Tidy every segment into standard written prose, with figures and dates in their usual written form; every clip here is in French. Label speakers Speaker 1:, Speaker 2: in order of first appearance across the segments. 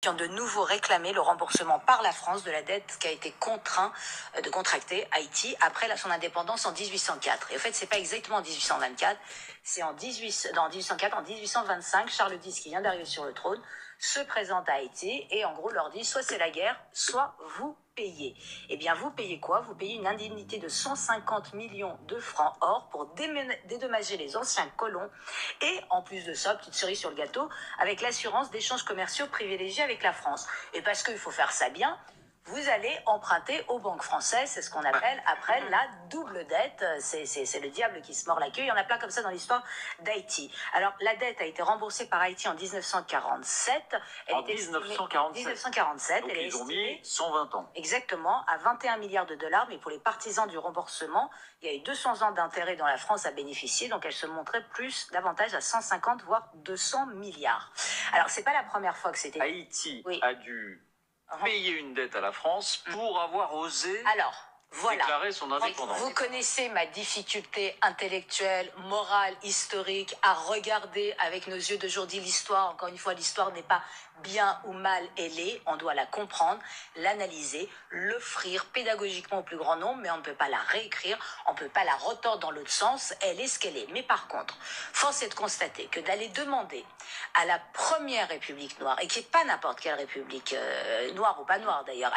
Speaker 1: qui ont de nouveau réclamé le remboursement par la France de la dette qu'a été contraint de contracter Haïti après son indépendance en 1804. Et en fait, c'est pas exactement en 1824, c'est en 1804, en 1825, Charles X, qui vient d'arriver sur le trône, se présente à Haïti et en gros leur dit soit c'est la guerre, soit vous payez. Eh bien, vous payez quoi? Vous payez une indemnité de 150 millions de francs or pour dédommager les anciens colons et, en plus de ça, petite cerise sur le gâteau, avec l'assurance d'échanges commerciaux privilégiés avec la France. Et parce qu'il faut faire ça bien, vous allez emprunter aux banques françaises, c'est ce qu'on appelle après la double dette. C'est le diable qui se mord la queue. Il y en a plein comme ça dans l'histoire d'Haïti. Alors, la dette a été remboursée par Haïti en 1947.
Speaker 2: En 1947.
Speaker 1: 1947.
Speaker 2: Donc, ils ont mis 120 ans.
Speaker 1: Exactement, à 21 milliards de dollars. Mais pour les partisans du remboursement, il y a eu 200 ans d'intérêt dont la France a bénéficié. Donc, elle se montrait davantage à 150, voire 200 milliards. Alors, c'est pas la première fois que c'était...
Speaker 2: Haïti a dû payer une dette à la France pour avoir osé déclarer son indépendance.
Speaker 1: Vous connaissez ma difficulté intellectuelle, morale, historique à regarder avec nos yeux d'aujourd'hui l'histoire. Encore une fois, l'histoire n'est pas bien ou mal elle est. On doit la comprendre, l'analyser, l'offrir pédagogiquement au plus grand nombre, mais on ne peut pas la réécrire, on ne peut pas la retordre dans l'autre sens. Elle est ce qu'elle est. Mais par contre, force est de constater que d'aller demander à la première République noire, et qui n'est pas n'importe quelle République noire ou pas noire d'ailleurs,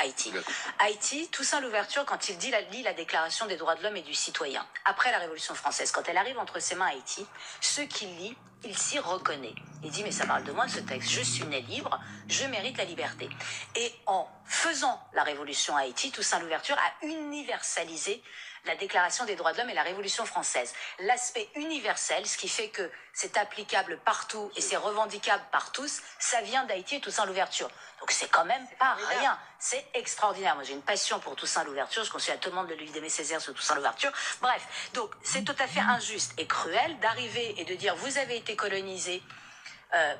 Speaker 1: Haïti, Toussaint Louverture, quand il lit la Déclaration des droits de l'homme et du citoyen, après la Révolution française, quand elle arrive entre ses mains Haïti, ce qu'il lit, il s'y reconnaît. Il dit, mais ça parle de moi ce texte, je suis né libre, je mérite la liberté. Et en faisant la Révolution à Haïti, Toussaint Louverture a universalisé la Déclaration des droits de l'homme et la Révolution française. L'aspect universel, ce qui fait que c'est applicable partout et c'est revendicable par tous, ça vient d'Haïti et Toussaint Louverture. Donc c'est quand même pas rien. C'est extraordinaire. Moi j'ai une passion pour Toussaint Louverture. Je conseille à tout le monde de lire d'Aimé Césaire sur Toussaint Louverture. Bref, donc c'est tout à fait injuste et cruel d'arriver et de dire vous avez été colonisé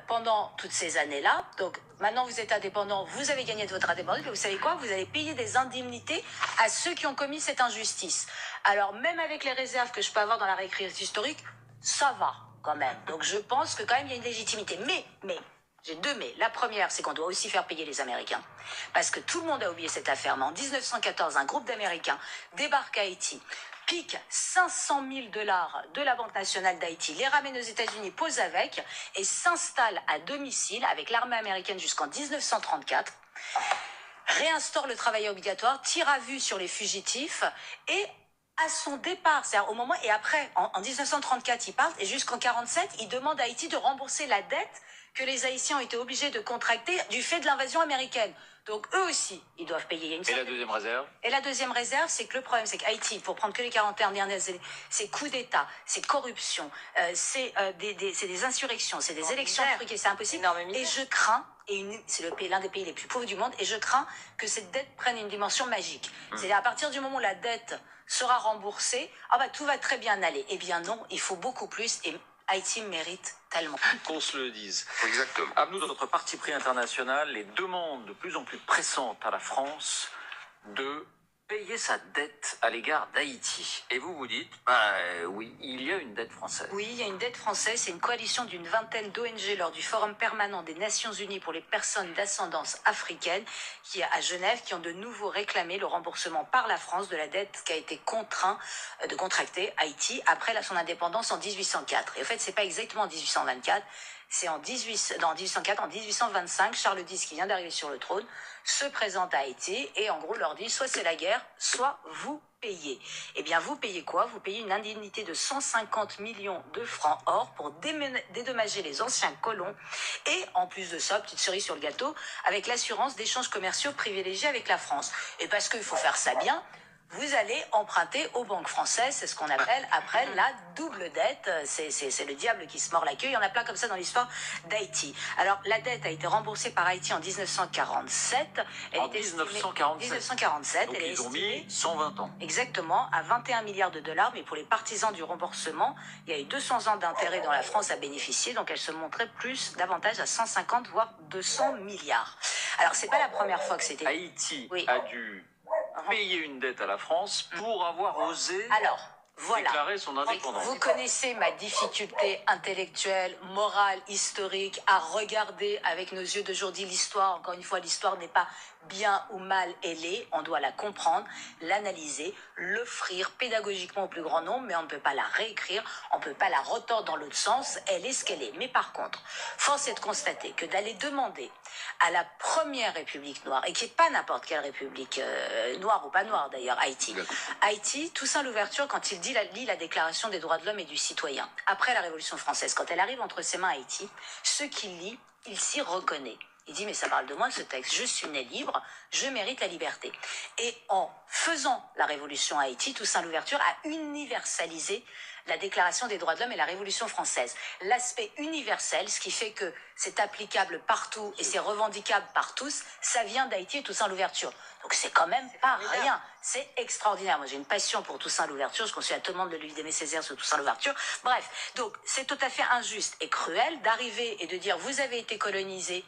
Speaker 1: pendant toutes ces années-là. Donc maintenant vous êtes indépendant, vous avez gagné de votre indépendance, mais vous savez quoi? Vous allez payer des indemnités à ceux qui ont commis cette injustice. Alors même avec les réserves que je peux avoir dans la réécriture historique, ça va quand même. Donc je pense que quand même il y a une légitimité. Mais, j'ai deux mais. La première, c'est qu'on doit aussi faire payer les Américains. Parce que tout le monde a oublié cette affaire. Mais en 1914, un groupe d'Américains débarque à Haïti, pique 500 000 dollars de la Banque nationale d'Haïti, les ramène aux États-Unis, pose avec, et s'installe à domicile avec l'armée américaine jusqu'en 1934, réinstaure le travail obligatoire, tire à vue sur les fugitifs, et à son départ, c'est-à-dire au moment, et après, en 1934, il part, et jusqu'en 1947, il demande à Haïti de rembourser la dette que les Haïtiens ont été obligés de contracter du fait de l'invasion américaine. Donc eux aussi, ils doivent payer.
Speaker 2: Et la deuxième réserve?
Speaker 1: Et la deuxième réserve, c'est que le problème, c'est qu'Haïti, pour prendre que les 41 dernières années, c'est coup d'État, c'est corruption, c'est des insurrections, c'est des élections truquées, c'est impossible. Et je crains, c'est l'un des pays les plus pauvres du monde, et je crains que cette dette prenne une dimension magique. C'est-à-dire à partir du moment où la dette sera remboursée, tout va très bien aller. Eh bien non, il faut beaucoup plus, et Haïti mérite tellement.
Speaker 2: Qu'on se le dise.
Speaker 3: Exactement.
Speaker 2: À nous, dans notre parti pris international, les demandes de plus en plus pressantes à la France de payer sa dette à l'égard d'Haïti. Et vous vous dites, oui, il y a une dette française.
Speaker 1: Oui, il y a une dette française. C'est une coalition d'une vingtaine d'ONG lors du Forum permanent des Nations Unies pour les personnes d'ascendance africaine qui est à Genève, qui ont de nouveau réclamé le remboursement par la France de la dette qu'a été contraint de contracter Haïti après son indépendance en 1804. Et en fait, c'est pas exactement en 1824. C'est en 1804, en 1825, Charles X, qui vient d'arriver sur le trône, se présente à Haïti et en gros leur dit soit c'est la guerre, soit vous payez. Eh bien vous payez quoi? Vous payez une indemnité de 150 millions de francs or pour dédommager les anciens colons et en plus de ça, petite cerise sur le gâteau, avec l'assurance d'échanges commerciaux privilégiés avec la France. Et parce qu'il faut faire ça bien, vous allez emprunter aux banques françaises, c'est ce qu'on appelle après la double dette. C'est le diable qui se mord la queue. Il y en a plein comme ça dans l'histoire d'Haïti. Alors la dette a été remboursée par Haïti en 1947.
Speaker 2: En 1947. Donc ils ont mis 120 ans.
Speaker 1: Exactement, à 21 milliards de dollars. Mais pour les partisans du remboursement, il y a eu 200 ans d'intérêt dont la France a bénéficié. Donc elle se montrait davantage à 150 voire 200 milliards. Alors c'est pas la première fois que c'était...
Speaker 2: Haïti a dû payer une dette à la France pour avoir osé
Speaker 1: Voilà.
Speaker 2: déclarer son indépendance.
Speaker 1: Vous connaissez ma difficulté intellectuelle, morale, historique à regarder avec nos yeux d'aujourd'hui l'histoire. Encore une fois, l'histoire n'est pas bien ou mal elle est. On doit la comprendre, l'analyser, l'offrir pédagogiquement au plus grand nombre, mais on ne peut pas la réécrire, on ne peut pas la retordre dans l'autre sens. Elle est ce qu'elle est. Mais par contre, force est de constater que d'aller demander à la première république noire, et qui n'est pas n'importe quelle république noire ou pas noire d'ailleurs, Haïti, Toussaint Louverture, quand il lit la déclaration des droits de l'homme et du citoyen, après la Révolution française, quand elle arrive entre ses mains Haïti, ce qu'il lit, il s'y reconnaît. Il dit, mais ça parle de moi ce texte, je suis né libre, je mérite la liberté. Et en faisant la révolution à Haïti, Toussaint Louverture a universalisé la déclaration des droits de l'homme et la Révolution française. L'aspect universel, ce qui fait que c'est applicable partout et c'est revendicable par tous, ça vient d'Haïti et Toussaint Louverture. Donc c'est quand même pas rien, c'est extraordinaire. Moi j'ai une passion pour Toussaint Louverture, je conseille à tout le monde de lire d'Aimé Césaire sur Toussaint Louverture. Bref, donc c'est tout à fait injuste et cruel d'arriver et de dire vous avez été colonisé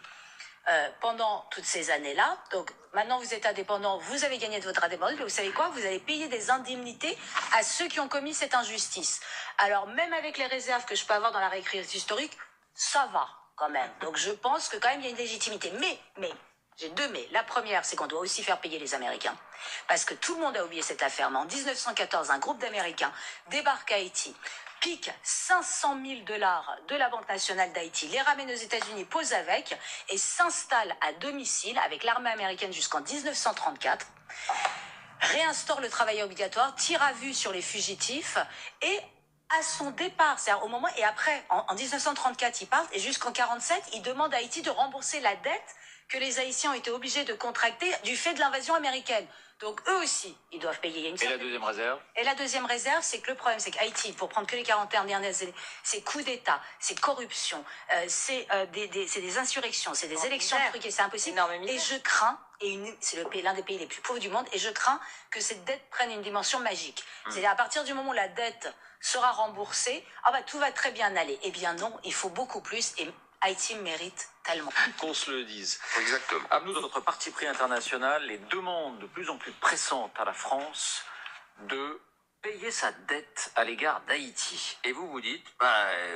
Speaker 1: pendant toutes ces années-là. Donc maintenant vous êtes indépendant, vous avez gagné de votre indépendance, mais vous savez quoi? Vous allez payer des indemnités à ceux qui ont commis cette injustice. Alors même avec les réserves que je peux avoir dans la réécriture historique, ça va quand même. Donc je pense que quand même il y a une légitimité. Mais, j'ai deux mais. La première, c'est qu'on doit aussi faire payer les Américains. Parce que tout le monde a oublié cette affaire. Mais en 1914, un groupe d'Américains débarque à Haïti, pique 500 000 dollars de la Banque nationale d'Haïti, les ramène aux États-Unis, pose avec, et s'installe à domicile avec l'armée américaine jusqu'en 1934, réinstaure le travail obligatoire, tire à vue sur les fugitifs, et à son départ, c'est-à-dire au moment, et après, en 1934, il part, et jusqu'en 1947, il demande à Haïti de rembourser la dette que les Haïtiens ont été obligés de contracter du fait de l'invasion américaine. Donc eux aussi, ils doivent payer.
Speaker 2: Et la deuxième réserve?
Speaker 1: Et la deuxième réserve, c'est que le problème, c'est qu'Haïti, pour prendre que les 40 dernières années, c'est coup d'État, c'est corruption, c'est des insurrections, c'est des élections truquées, c'est impossible. Et je crains, c'est l'un des pays les plus pauvres du monde, et je crains que cette dette prenne une dimension magique. C'est-à-dire à partir du moment où la dette sera remboursée, tout va très bien aller. Eh bien non, il faut beaucoup plus, et Haïti mérite tellement.
Speaker 2: Qu'on se le dise.
Speaker 3: Exactement.
Speaker 2: À nous, dans notre parti pris international, les demandes de plus en plus pressantes à la France de payer sa dette à l'égard d'Haïti. Et vous vous dites,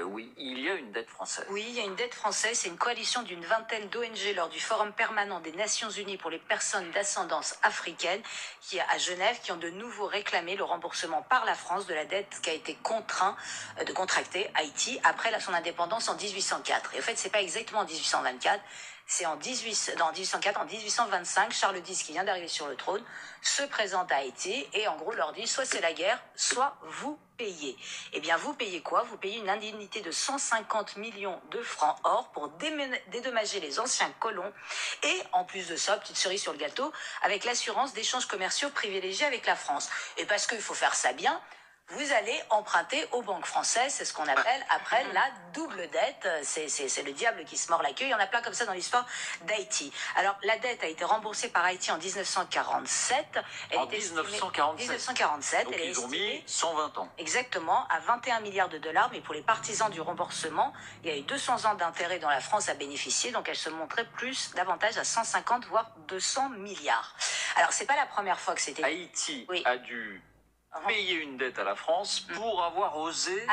Speaker 2: oui, il y a une dette française.
Speaker 1: Oui, il y a une dette française. C'est une coalition d'une vingtaine d'ONG lors du Forum permanent des Nations Unies pour les personnes d'ascendance africaine qui est à Genève, qui ont de nouveau réclamé le remboursement par la France de la dette qui a été contraint de contracter Haïti après son indépendance en 1804. Et en fait, c'est pas exactement en 1824. C'est en 1804, en 1825, Charles X, qui vient d'arriver sur le trône, se présente à Haïti et en gros leur dit soit c'est la guerre, soit vous payez. Eh bien vous payez quoi? Vous payez une indemnité de 150 millions de francs or pour dédommager les anciens colons et en plus de ça, petite cerise sur le gâteau, avec l'assurance d'échanges commerciaux privilégiés avec la France. Et parce qu'il faut faire ça bien, vous allez emprunter aux banques françaises, c'est ce qu'on appelle après la double dette, c'est le diable qui se mord la queue, il y en a plein comme ça dans l'histoire d'Haïti. Alors la dette a été remboursée par Haïti en 1947.
Speaker 2: En 1947.
Speaker 1: 1947.
Speaker 2: Donc
Speaker 1: elle
Speaker 2: ils ont
Speaker 1: estimée,
Speaker 2: mis 120 ans.
Speaker 1: Exactement, à 21 milliards de dollars, mais pour les partisans du remboursement, il y a eu 200 ans d'intérêt dont la France a bénéficié, donc elle se montrait davantage à 150 voire 200 milliards. Alors c'est pas la première fois que c'était...
Speaker 2: Haïti a dû payer une dette à la France pour avoir osé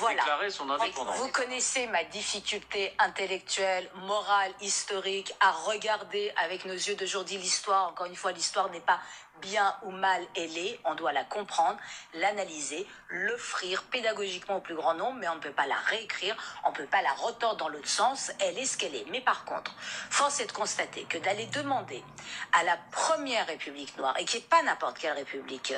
Speaker 2: déclarer son indépendance.
Speaker 1: Vous connaissez ma difficulté intellectuelle, morale, historique à regarder avec nos yeux d'aujourd'hui l'histoire. Encore une fois, l'histoire n'est pas bien ou mal elle est. On doit la comprendre, l'analyser, l'offrir pédagogiquement au plus grand nombre, mais on ne peut pas la réécrire, on ne peut pas la retordre dans l'autre sens. Elle est ce qu'elle est. Mais par contre, force est de constater que d'aller demander à la première république noire, et qui n'est pas n'importe quelle république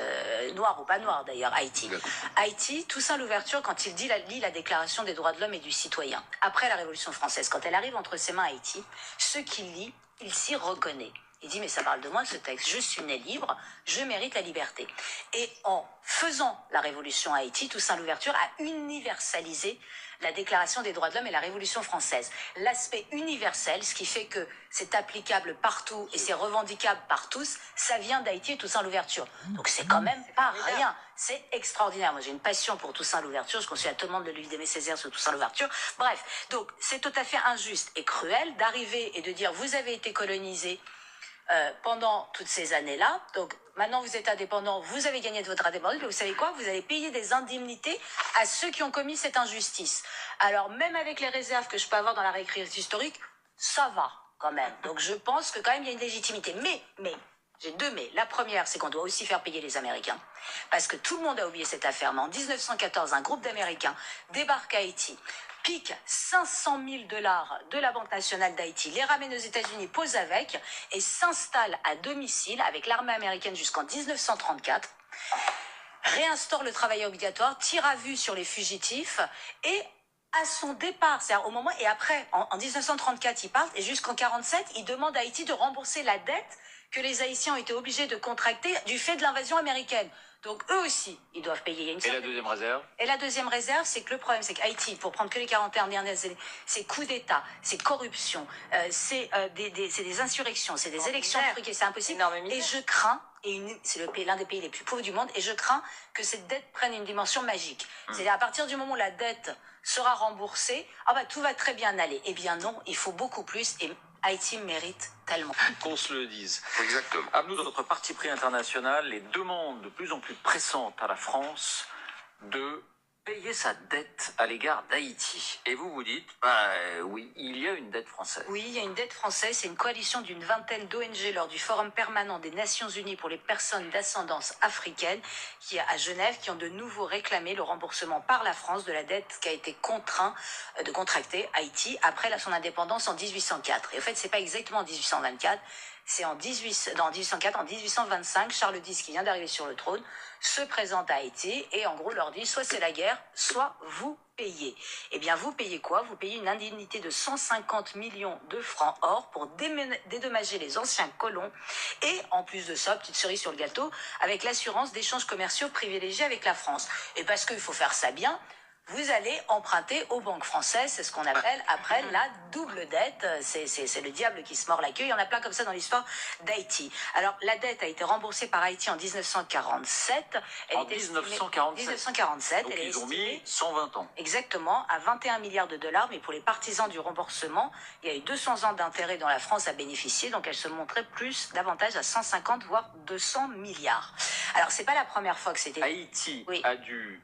Speaker 1: noire ou pas noire d'ailleurs, Haïti, Toussaint Louverture, quand il lit la déclaration des droits de l'homme et du citoyen, après la Révolution française, quand elle arrive entre ses mains Haïti, ce qu'il lit, il s'y reconnaît. Il dit, mais ça parle de moi ce texte, je suis né libre, je mérite la liberté. Et en faisant la révolution à Haïti, Toussaint Louverture a universalisé la déclaration des droits de l'homme et la Révolution française. L'aspect universel, ce qui fait que c'est applicable partout et c'est revendicable par tous, ça vient d'Haïti et Toussaint Louverture. Donc c'est quand même pas rien, c'est extraordinaire. Moi j'ai une passion pour Toussaint Louverture, je conseille à tout le monde de lire d'Aimé Césaire sur Toussaint Louverture. Bref, donc c'est tout à fait injuste et cruel d'arriver et de dire vous avez été colonisé pendant toutes ces années-là. Donc maintenant vous êtes indépendant, vous avez gagné de votre indépendance, mais vous savez quoi? Vous allez payer des indemnités à ceux qui ont commis cette injustice. Alors même avec les réserves que je peux avoir dans la réécriture historique, ça va quand même. Donc je pense que quand même il y a une légitimité. Mais, j'ai deux mais. La première, c'est qu'on doit aussi faire payer les Américains. Parce que tout le monde a oublié cette affaire. Mais en 1914, un groupe d'Américains débarque à Haïti, pique 500 000 dollars de la Banque nationale d'Haïti, les ramène aux États-Unis, pose avec, et s'installe à domicile avec l'armée américaine jusqu'en 1934, réinstaure le travail obligatoire, tire à vue sur les fugitifs, et à son départ, c'est-à-dire au moment, et après, en 1934, il part, et jusqu'en 1947, il demande à Haïti de rembourser la dette que les Haïtiens ont été obligés de contracter du fait de l'invasion américaine. Donc eux aussi, ils doivent payer.
Speaker 2: Et la deuxième réserve?
Speaker 1: Et la deuxième réserve, c'est que le problème, c'est qu'Haïti, pour prendre que les 41 dernières années, c'est coup d'État, c'est corruption, c'est des insurrections, c'est des élections truquées, c'est impossible. Et je crains, c'est l'un des pays les plus pauvres du monde, et je crains que cette dette prenne une dimension magique. C'est-à-dire à partir du moment où la dette sera remboursée, ah bah tout va très bien aller. Eh bien non, il faut beaucoup plus, et Haïti mérite tellement.
Speaker 2: Qu'on se le dise.
Speaker 3: Exactement.
Speaker 2: À nous, dans notre parti pris international, les demandes de plus en plus pressantes à la France de payer sa dette à l'égard d'Haïti. Et vous vous dites, oui, il y a une dette française.
Speaker 1: Oui, il y a une dette française. C'est une coalition d'une vingtaine d'ONG lors du Forum permanent des Nations Unies pour les personnes d'ascendance africaine qui est à Genève, qui ont de nouveau réclamé le remboursement par la France de la dette qui a été contraint de contracter Haïti après son indépendance en 1804. Et en fait, c'est pas exactement en 1824. C'est en 1804, en 1825, Charles X, qui vient d'arriver sur le trône, se présente à Haïti et en gros leur dit soit c'est la guerre, soit vous payez. Eh bien vous payez quoi? Vous payez une indemnité de 150 millions de francs or pour dédommager les anciens colons et en plus de ça, petite cerise sur le gâteau, avec l'assurance d'échanges commerciaux privilégiés avec la France. Et parce qu'il faut faire ça bien, vous allez emprunter aux banques françaises, c'est ce qu'on appelle après la double dette. C'est le diable qui se mord la queue. Il y en a plein comme ça dans l'histoire d'Haïti. Alors, la dette a été remboursée par Haïti en 1947.
Speaker 2: En 1947.
Speaker 1: 1947.
Speaker 2: Donc
Speaker 1: elle
Speaker 2: ils ont
Speaker 1: estimée,
Speaker 2: mis 120 ans.
Speaker 1: exactement, à 21 milliards de dollars. Mais pour les partisans du remboursement, il y a eu 200 ans d'intérêt dont la France a bénéficié. Donc, elle se montrait davantage à 150 voire 200 milliards. Alors, c'est pas la première fois que c'était...
Speaker 2: Haïti
Speaker 1: Oui.
Speaker 2: a dû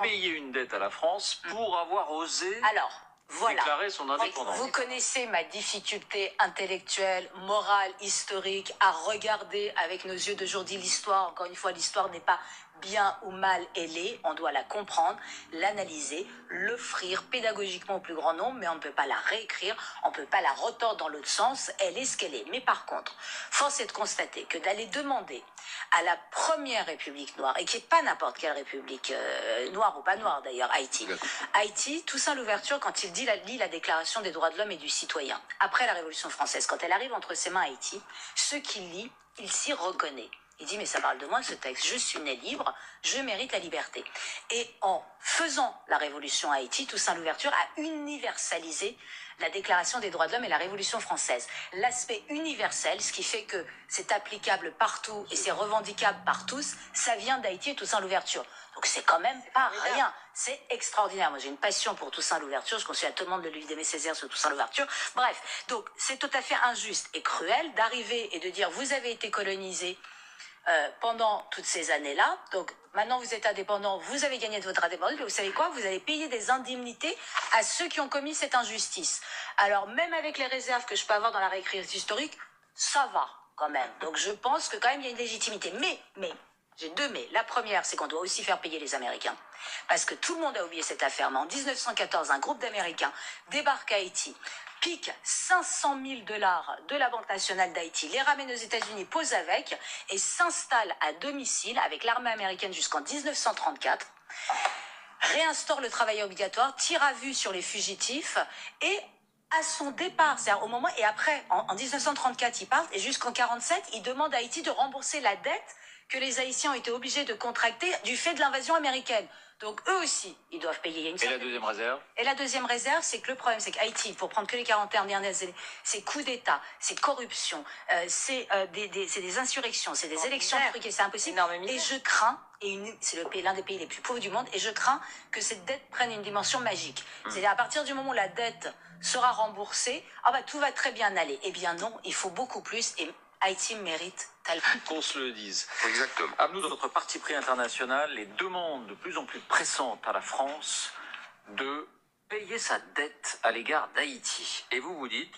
Speaker 2: payer une dette à la France pour avoir osé
Speaker 1: Alors, voilà.
Speaker 2: déclarer son indépendance.
Speaker 1: Vous connaissez ma difficulté intellectuelle, morale, historique à regarder avec nos yeux d'aujourd'hui l'histoire. Encore une fois, l'histoire n'est pas bien ou mal elle est. On doit la comprendre, l'analyser, l'offrir pédagogiquement au plus grand nombre, mais on ne peut pas la réécrire, on ne peut pas la retordre dans l'autre sens. Elle est ce qu'elle est. Mais par contre, force est de constater que d'aller demander à la première république noire, et qui n'est pas n'importe quelle république, noire ou pas noire d'ailleurs, Haïti, Toussaint Louverture, quand il lit la Déclaration des droits de l'homme et du citoyen, après la Révolution française, quand elle arrive entre ses mains Haïti, ce qu'il lit, il s'y reconnaît. Il dit, mais ça parle de moi ce texte, je suis né libre, je mérite la liberté. Et en faisant la révolution à Haïti, Toussaint Louverture a universalisé la Déclaration des droits de l'homme et la Révolution française. L'aspect universel, ce qui fait que c'est applicable partout et c'est revendicable par tous, ça vient d'Haïti et Toussaint Louverture. Donc c'est quand même pas rien, c'est extraordinaire. Moi j'ai une passion pour Toussaint Louverture, je conseille à tout le monde de lire d'Aimé Césaire sur Toussaint Louverture. Bref, donc c'est tout à fait injuste et cruel d'arriver et de dire vous avez été colonisé pendant toutes ces années-là. Donc maintenant vous êtes indépendant, vous avez gagné de votre indépendance, mais vous savez quoi? Vous allez payer des indemnités à ceux qui ont commis cette injustice. Alors même avec les réserves que je peux avoir dans la réécriture historique, ça va quand même. Donc je pense que quand même il y a une légitimité. Mais, j'ai deux mais. La première, c'est qu'on doit aussi faire payer les Américains. Parce que tout le monde a oublié cette affaire. Mais en 1914, un groupe d'Américains débarque à Haïti, pique 500 000 dollars de la Banque nationale d'Haïti, les ramène aux États-Unis, pose avec, et s'installe à domicile avec l'armée américaine jusqu'en 1934, réinstaure le travail obligatoire, tire à vue sur les fugitifs, et à son départ, c'est-à-dire au moment, et après, en 1934, il part, et jusqu'en 1947, il demande à Haïti de rembourser la dette que les Haïtiens ont été obligés de contracter du fait de l'invasion américaine. Donc eux aussi, ils doivent payer.
Speaker 2: Et la deuxième réserve?
Speaker 1: Et la deuxième réserve, c'est que le problème, c'est qu'Haïti, pour prendre que les 41 dernières années, c'est coup d'État, c'est corruption, c'est des insurrections, c'est des élections truquées, c'est impossible. Et je crains, c'est l'un des pays les plus pauvres du monde, et je crains que cette dette prenne une dimension magique. C'est-à-dire à partir du moment où la dette sera remboursée, ah bah tout va très bien aller. Eh bien non, il faut beaucoup plus, et Haïti mérite tellement.
Speaker 2: Qu'on se le dise.
Speaker 3: Exactement.
Speaker 2: À nous, notre parti pris international, les demandes de plus en plus pressantes à la France de payer sa dette à l'égard d'Haïti. Et vous vous dites,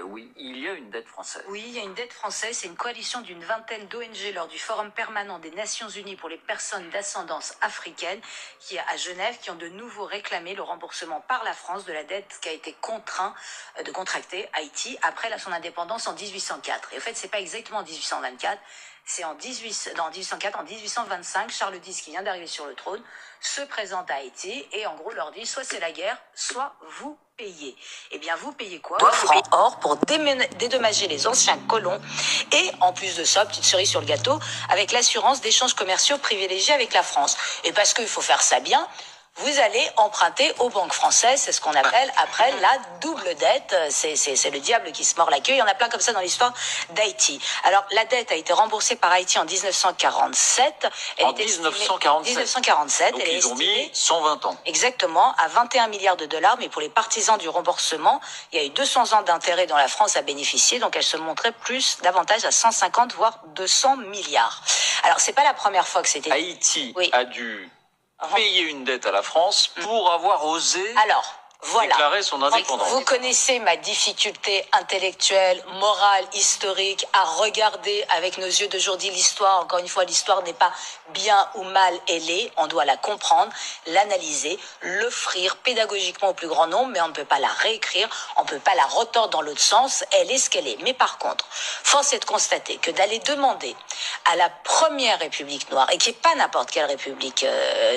Speaker 2: oui, il y a une dette française.
Speaker 1: Oui, il y a une dette française. C'est une coalition d'une vingtaine d'ONG lors du Forum permanent des Nations Unies pour les personnes d'ascendance africaine qui est à Genève, qui ont de nouveau réclamé le remboursement par la France de la dette qui a été contraint de contracter Haïti après son indépendance en 1804. Et en fait, c'est pas exactement en 1824. C'est en 1804, en 1825, Charles X, qui vient d'arriver sur le trône, se présente à Haïti et en gros leur dit soit c'est la guerre, soit vous payez. Eh bien, vous payez quoi? 3 francs or pour dédommager les anciens colons et en plus de ça, petite cerise sur le gâteau, avec l'assurance d'échanges commerciaux privilégiés avec la France. Et parce qu'il faut faire ça bien, vous allez emprunter aux banques françaises, c'est ce qu'on appelle après la double dette. C'est le diable qui se mord la queue. Il y en a plein comme ça dans l'histoire d'Haïti. Alors, la dette a été remboursée par Haïti en 1947.
Speaker 2: En 1947.
Speaker 1: Donc,
Speaker 2: ils ont mis 120 ans.
Speaker 1: Exactement, à 21 milliards de dollars. Mais pour les partisans du remboursement, il y a eu 200 ans d'intérêt dont la France a bénéficié. Donc, elle se montrait davantage à 150, voire 200 milliards. Alors, c'est pas la première fois que c'était...
Speaker 2: Haïti a dû payer une dette à la France pour avoir osé déclarer son indépendance.
Speaker 1: Vous connaissez ma difficulté intellectuelle, morale, historique à regarder avec nos yeux d'aujourd'hui l'histoire. Encore une fois, l'histoire n'est pas bien ou mal ailée. On doit la comprendre, l'analyser, l'offrir pédagogiquement au plus grand nombre, mais on ne peut pas la réécrire, on ne peut pas la retordre dans l'autre sens. Elle est ce qu'elle est. Mais par contre, force est de constater que d'aller demander à la première République noire, et qui n'est pas n'importe quelle République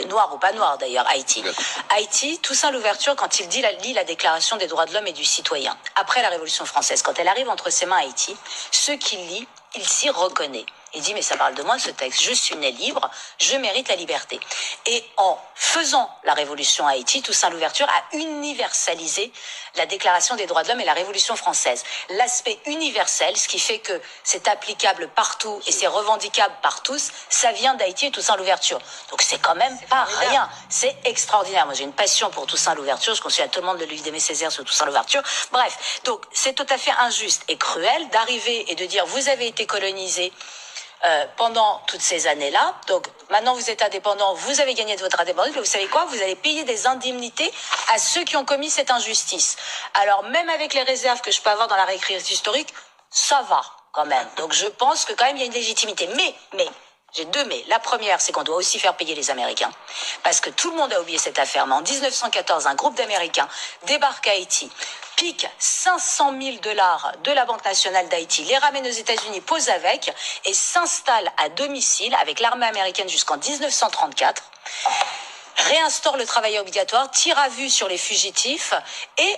Speaker 1: noire ou pas noire d'ailleurs, Haïti, Toussaint Louverture, quand il lit la Déclaration des droits de l'homme et du citoyen, après la Révolution française, quand elle arrive entre ses mains Haïti, ce qu'il lit, il s'y reconnaît. Il dit, mais ça parle de moi ce texte, je suis né libre, je mérite la liberté. Et en faisant la révolution à Haïti, Toussaint Louverture a universalisé la Déclaration des droits de l'homme et la Révolution française. L'aspect universel, ce qui fait que c'est applicable partout et c'est revendicable par tous, ça vient d'Haïti et Toussaint Louverture. Donc c'est quand même pas rien, c'est extraordinaire. Moi j'ai une passion pour Toussaint Louverture, je conseille à tout le monde de lire d'Aimé Césaire sur Toussaint Louverture. Bref, donc c'est tout à fait injuste et cruel d'arriver et de dire, vous avez été colonisé pendant toutes ces années-là. Donc, maintenant, vous êtes indépendant, vous avez gagné de votre indépendance, mais vous savez quoi? Vous allez payer des indemnités à ceux qui ont commis cette injustice. Alors, même avec les réserves que je peux avoir dans la réécriture historique, ça va, quand même. Donc, je pense que quand même, il y a une légitimité. Mais, j'ai deux mais. La première, c'est qu'on doit aussi faire payer les Américains. Parce que tout le monde a oublié cette affaire. Mais en 1914, un groupe d'Américains débarque à Haïti, pique 500 000 dollars de la Banque nationale d'Haïti, les ramène aux États-Unis, pose avec, et s'installe à domicile avec l'armée américaine jusqu'en 1934, réinstaure le travail obligatoire, tire à vue sur les fugitifs, et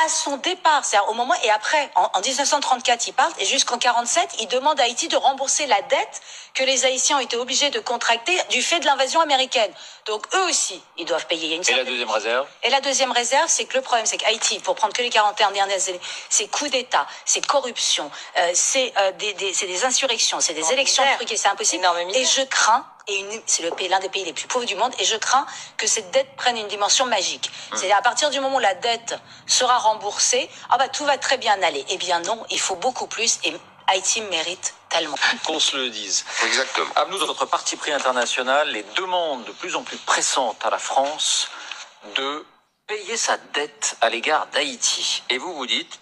Speaker 1: à son départ, c'est-à-dire au moment, et après, en 1934, ils partent, et jusqu'en 47, ils demandent à Haïti de rembourser la dette que les Haïtiens ont été obligés de contracter du fait de l'invasion américaine. Donc, eux aussi, ils doivent payer.
Speaker 2: Et la deuxième réserve?
Speaker 1: Et la deuxième réserve, c'est que le problème, c'est qu'Haïti, pour prendre que les 41 dernières années, c'est coup d'État, c'est corruption, c'est des insurrections, c'est des élections truquées, c'est impossible. Et je crains, c'est l'un des pays les plus pauvres du monde, et je crains que cette dette prenne une dimension magique. C'est-à-dire, à partir du moment où la dette sera remboursée, tout va très bien aller. Eh bien non, il faut beaucoup plus, et Haïti mérite tellement.
Speaker 2: Qu'on se le dise.
Speaker 3: Exactement.
Speaker 2: À nous, notre parti pris international, les demandes de plus en plus pressantes à la France de payer sa dette à l'égard d'Haïti. Et vous vous dites,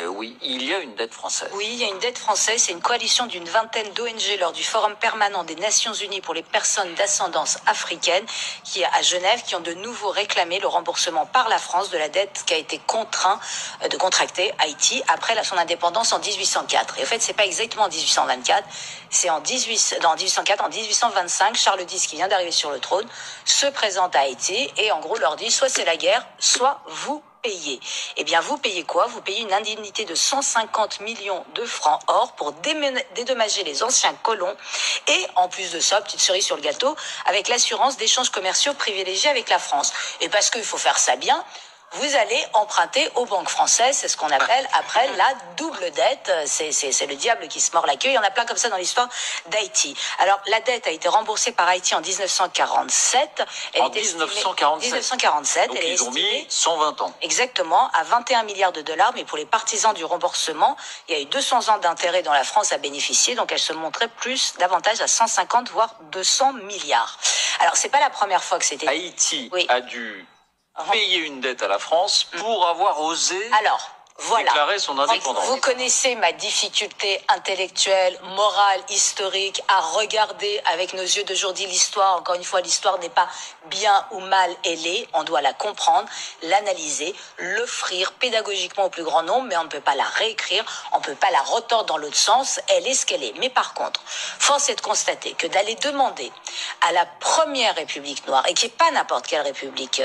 Speaker 2: oui, il y a une dette française.
Speaker 1: Oui, il y a une dette française. C'est une coalition d'une vingtaine d'ONG lors du Forum permanent des Nations Unies pour les personnes d'ascendance africaine qui est à Genève, qui ont de nouveau réclamé le remboursement par la France de la dette qui a été contraint de contracter Haïti après son indépendance en 1804. Et en fait, c'est pas exactement en 1824, c'est en 1804, en 1825, Charles X, qui vient d'arriver sur le trône, se présente à Haïti et en gros leur dit, soit c'est la guerre, soit vous payez. Eh bien, vous payez quoi? Vous payez une indemnité de 150 millions de francs or pour dédommager les anciens colons et, en plus de ça, petite cerise sur le gâteau, avec l'assurance d'échanges commerciaux privilégiés avec la France. Et parce qu'il faut faire ça bien, vous allez emprunter aux banques françaises. C'est ce qu'on appelle après la double dette. C'est le diable qui se mord la queue. Il y en a plein comme ça dans l'histoire d'Haïti. Alors, la dette a été remboursée par Haïti en 1947.
Speaker 2: En 1947.
Speaker 1: 1947.
Speaker 2: Donc,
Speaker 1: elle est
Speaker 2: ils ont mis
Speaker 1: estimée
Speaker 2: 120 ans.
Speaker 1: exactement à 21 milliards de dollars. Mais pour les partisans du remboursement, il y a eu 200 ans d'intérêt dont la France a bénéficié. Donc, elle se montrait davantage à 150 voire 200 milliards. Alors, c'est pas la première fois que c'était...
Speaker 2: Haïti
Speaker 1: Oui.
Speaker 2: a dû payer une dette à la France pour avoir osé
Speaker 1: Alors, voilà.
Speaker 2: déclarer son indépendance.
Speaker 1: Vous connaissez ma difficulté intellectuelle, morale, historique à regarder avec nos yeux d'aujourd'hui l'histoire. Encore une fois, l'histoire n'est pas bien ou mal ailée. On doit la comprendre, l'analyser, l'offrir pédagogiquement au plus grand nombre, mais on ne peut pas la réécrire, on ne peut pas la retordre dans l'autre sens. Elle est ce qu'elle est. Mais par contre, force est de constater que d'aller demander à la première république noire, et qui n'est pas n'importe quelle république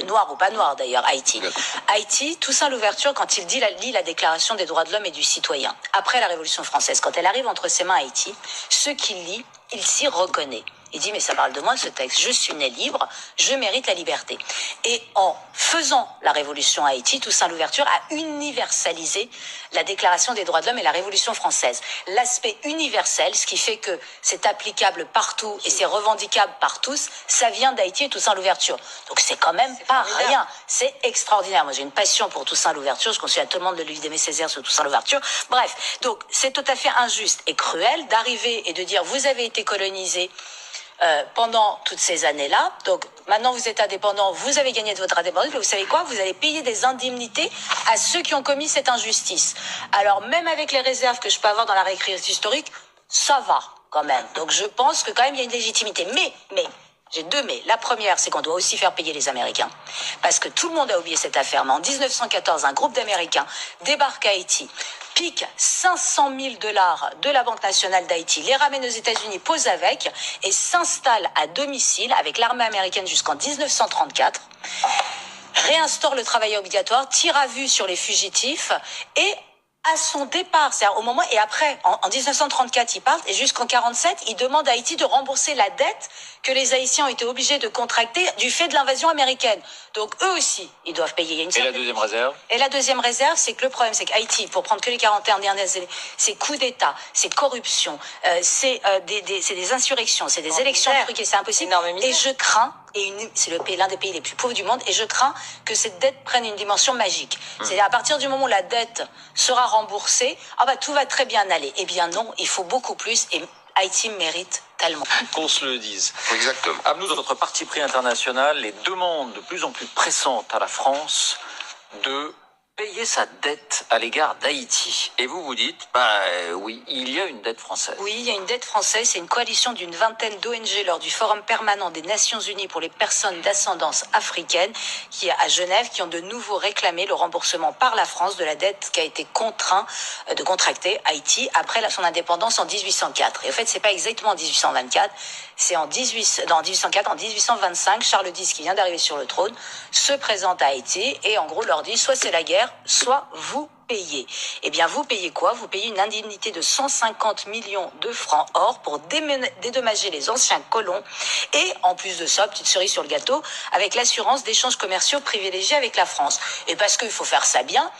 Speaker 1: noire ou pas noire d'ailleurs, Haïti, Toussaint Louverture, quand il lit la Déclaration des droits de l'homme et du citoyen, après la Révolution française, quand elle arrive entre ses mains Haïti, ce qu'il lit, il s'y reconnaît. Il dit, mais ça parle de moi ce texte, je suis né libre, je mérite la liberté. Et en faisant la révolution à Haïti, Toussaint Louverture a universalisé la Déclaration des droits de l'homme et la Révolution française. L'aspect universel, ce qui fait que c'est applicable partout et c'est revendicable par tous, ça vient d'Haïti et Toussaint Louverture. Donc c'est quand même pas rien, c'est extraordinaire. Moi j'ai une passion pour Toussaint Louverture, je conseille à tout le monde de lire d'Aimé Césaire sur Toussaint Louverture. Bref, donc c'est tout à fait injuste et cruel d'arriver et de dire, vous avez été colonisé pendant toutes ces années-là. Donc, maintenant, vous êtes indépendant, vous avez gagné de votre indépendance, mais vous savez quoi? Vous allez payer des indemnités à ceux qui ont commis cette injustice. Alors, même avec les réserves que je peux avoir dans la réécriture historique, ça va, quand même. Donc, je pense que quand même, il y a une légitimité. Mais, j'ai deux mais. La première, c'est qu'on doit aussi faire payer les Américains. Parce que tout le monde a oublié cette affaire. Mais en 1914, un groupe d'Américains débarque à Haïti, pique 500 000 dollars de la Banque nationale d'Haïti, les ramène aux États-Unis, pose avec, et s'installe à domicile avec l'armée américaine jusqu'en 1934, réinstaure le travail obligatoire, tire à vue sur les fugitifs, et à son départ, c'est-à-dire au moment, et après, en 1934, ils partent, et jusqu'en 47, ils demandent à Haïti de rembourser la dette que les Haïtiens ont été obligés de contracter du fait de l'invasion américaine. Donc eux aussi, ils doivent payer. Il y a une
Speaker 2: Et la deuxième réserve?
Speaker 1: Et la deuxième réserve, c'est que le problème, c'est qu'Haïti, pour prendre que les 41 dernières années, c'est coup d'État, c'est corruption, c'est des insurrections, c'est des élections truquées, c'est impossible. Et je crains, c'est l'un des pays les plus pauvres du monde, et je crains que cette dette prenne une dimension magique. C'est-à-dire à partir du moment où la dette sera remboursée, tout va très bien aller. Eh bien non, il faut beaucoup plus, et Haïti mérite tellement.
Speaker 2: Qu'on se le dise.
Speaker 3: Exactement.
Speaker 2: À nous, notre parti pris international, les demandes de plus en plus pressantes à la France de payer sa dette à l'égard d'Haïti. Et vous vous dites, oui, il y a une dette française.
Speaker 1: Oui, il y a une dette française. C'est une coalition d'une vingtaine d'ONG lors du Forum permanent des Nations Unies pour les personnes d'ascendance africaine, qui est à Genève, qui ont de nouveau réclamé le remboursement par la France de la dette qui a été contraint de contracter Haïti après son indépendance en 1804. Et en fait, c'est pas exactement en 1824, c'est en 1804, en 1825, Charles X, qui vient d'arriver sur le trône, se présente à Haïti et en gros leur dit, soit c'est la guerre, soit vous payez. Eh bien, vous payez quoi? Vous payez une indemnité de 150 millions de francs or pour dédommager les anciens colons. Et en plus de ça, petite cerise sur le gâteau, avec l'assurance d'échanges commerciaux privilégiés avec la France. Et parce qu'il faut faire ça bien,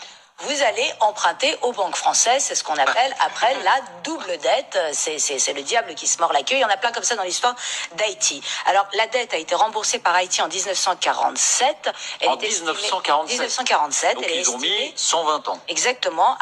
Speaker 1: vous allez emprunter aux banques françaises, c'est ce qu'on appelle après la double dette. C'est le diable qui se mord la queue. Il y en a plein comme ça dans l'histoire d'Haïti. Alors, la dette a été remboursée par Haïti en 1947.
Speaker 2: En 1947.
Speaker 1: 1947.
Speaker 2: Donc, ils ont mis 120 ans.
Speaker 1: Exactement.